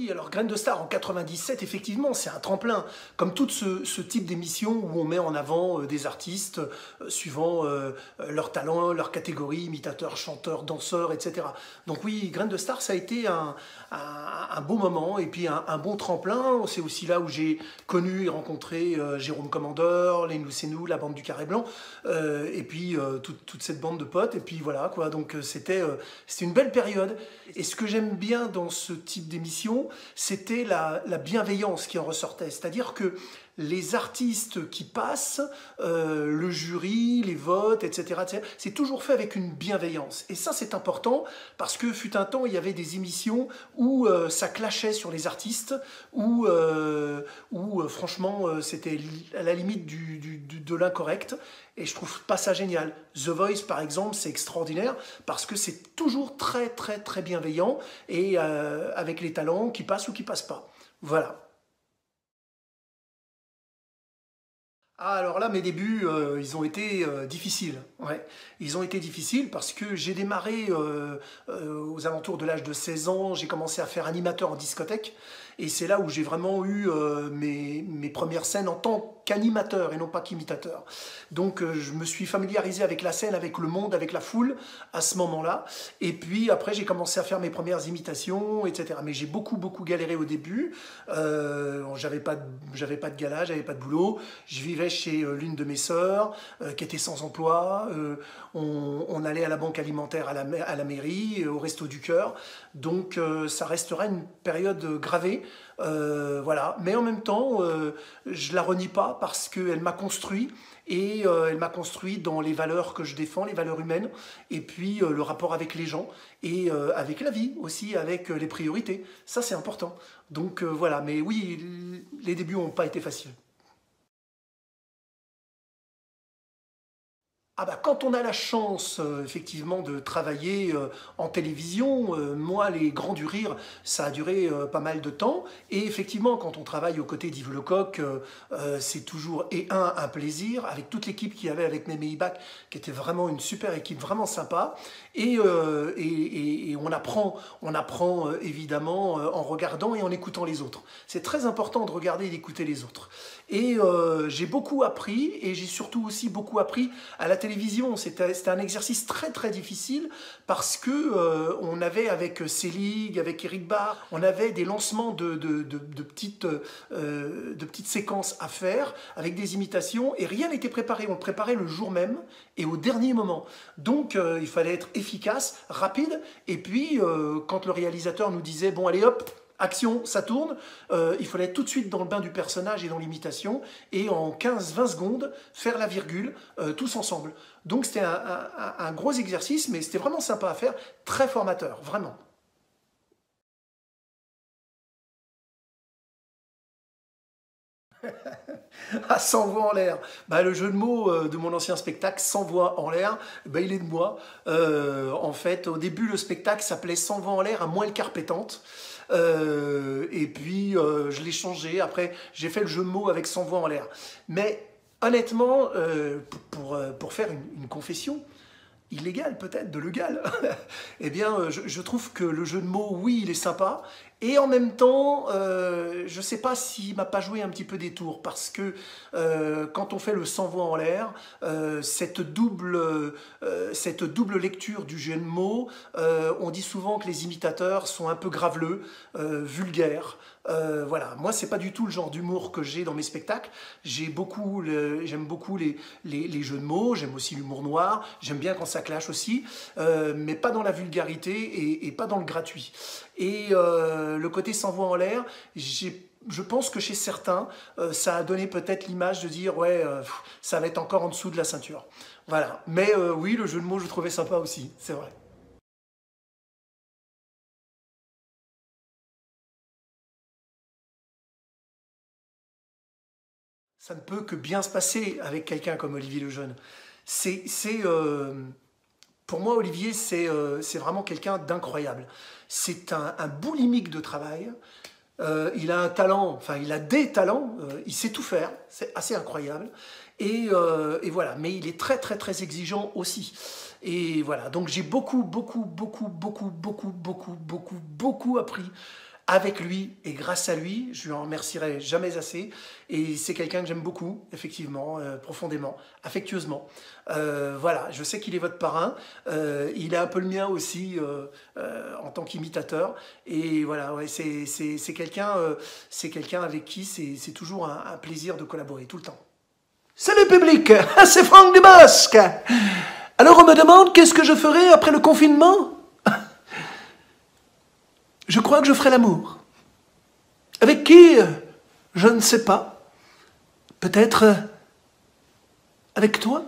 Oui, alors Graines de Star en 97, effectivement, c'est un tremplin. Comme tout ce type d'émission où on met en avant des artistes suivant leur talent, leur catégorie, imitateurs, chanteurs, danseurs, etc. Donc oui, Graines de Star, ça a été un beau moment et puis un bon tremplin. C'est aussi là où j'ai connu et rencontré Jérôme Commandeur, Les Nous c'est nous, la bande du Carré Blanc, et puis toute cette bande de potes. Et puis voilà, quoi. Donc c'était une belle période. Et ce que j'aime bien dans ce type d'émission, c'était la bienveillance qui en ressortait. C'est-à-dire que les artistes qui passent, le jury, les votes, etc., c'est toujours fait avec une bienveillance. Et ça, c'est important parce que fut un temps, il y avait des émissions où ça clashait sur les artistes, où franchement, c'était à la limite de l'incorrect. Et je trouve pas ça génial. The Voice, par exemple, c'est extraordinaire parce que c'est toujours très, très, très bienveillant et avec les talents qui passent ou qui passent pas. Voilà. Ah, alors là, mes débuts, ils ont été difficiles. Ouais. Ils ont été difficiles parce que j'ai démarré aux alentours de l'âge de 16 ans. J'ai commencé à faire animateur en discothèque. Et c'est là où j'ai vraiment eu mes premières scènes en tant qu'animateur et non pas qu'imitateur. Donc je me suis familiarisé avec la scène, avec le monde, avec la foule à ce moment-là. Et puis après, j'ai commencé à faire mes premières imitations, etc. Mais j'ai beaucoup, beaucoup galéré au début. J'avais pas de gala, j'avais pas de boulot. Je vivais chez l'une de mes sœurs qui était sans emploi. On allait à la banque alimentaire à la mairie, au Resto du Cœur. Donc ça restera une période gravée. Voilà. Mais en même temps, je la renie pas parce qu'elle m'a construit et elle m'a construit dans les valeurs que je défends, les valeurs humaines, et puis le rapport avec les gens et avec la vie aussi, avec les priorités. Ça, c'est important. Donc voilà. Mais oui, les débuts n'ont pas été faciles. Ah bah, quand on a la chance, effectivement, de travailler en télévision, moi, les Grands du Rire, ça a duré pas mal de temps. Et effectivement, quand on travaille aux côtés d'Yves Lecoq, c'est toujours, un plaisir, avec toute l'équipe qu'il y avait avec Mémé Ibac, qui était vraiment une super équipe, vraiment sympa. Et on apprend évidemment en regardant et en écoutant les autres. C'est très important de regarder et d'écouter les autres. Et j'ai beaucoup appris, et j'ai surtout aussi beaucoup appris à la télévision. C'était un exercice très très difficile parce que on avait avec Selig, avec Eric Barr, on avait des lancements de petites séquences à faire avec des imitations et rien n'était préparé. On préparait le jour même et au dernier moment. Donc il fallait être efficace, rapide. Et puis quand le réalisateur nous disait bon allez hop, action, ça tourne, il fallait être tout de suite dans le bain du personnage et dans l'imitation, et en 15-20 secondes, faire la virgule, tous ensemble. Donc c'était un gros exercice, mais c'était vraiment sympa à faire, très formateur, vraiment. Ah, sans voix en l'air. Bah, le jeu de mots de mon ancien spectacle, sans voix en l'air, bah, il est de moi. En fait, au début, le spectacle s'appelait Sans voix en l'air à moins le quart pétante. Et puis, je l'ai changé. Après, j'ai fait le jeu de mots avec Sans voix en l'air. Mais honnêtement, pour faire une confession, illégal peut-être, de légal, eh bien, je trouve que le jeu de mots, oui, il est sympa, et en même temps, je ne sais pas s'il m'a pas joué un petit peu des tours, parce que quand on fait le sans voix en l'air, cette double lecture du jeu de mots, on dit souvent que les imitateurs sont un peu graveleux, vulgaires. Voilà, moi c'est pas du tout le genre d'humour que j'ai dans mes spectacles. J'aime beaucoup les jeux de mots, j'aime aussi l'humour noir, j'aime bien quand ça clash aussi, mais pas dans la vulgarité et pas dans le gratuit. Et le côté sans voix en l'air, je pense que chez certains, ça a donné peut-être l'image de dire ouais, ça va être encore en dessous de la ceinture. Voilà, mais oui, le jeu de mots, je trouvais sympa aussi, c'est vrai. Ça ne peut que bien se passer avec quelqu'un comme Olivier Lejeune. C'est, c'est, euh, pour moi, Olivier, c'est vraiment quelqu'un d'incroyable. C'est un boulimique de travail. Il a un talent, enfin, il a des talents. Il sait tout faire. C'est assez incroyable. Et voilà. Mais il est très, très, très exigeant aussi. Et voilà. Donc, j'ai beaucoup, beaucoup, beaucoup, beaucoup, beaucoup, beaucoup, beaucoup, beaucoup appris avec lui et grâce à lui, je lui en remercierai jamais assez. Et c'est quelqu'un que j'aime beaucoup, effectivement, profondément, affectueusement. Voilà, je sais qu'il est votre parrain. Il est un peu le mien aussi en tant qu'imitateur. Et voilà, ouais, c'est quelqu'un avec qui c'est toujours un plaisir de collaborer, tout le temps. Salut public, c'est Franck Dubosc. Alors on me demande qu'est-ce que je ferai après le confinement? Je crois que je ferai l'amour. Avec qui? Je ne sais pas. Peut-être avec toi?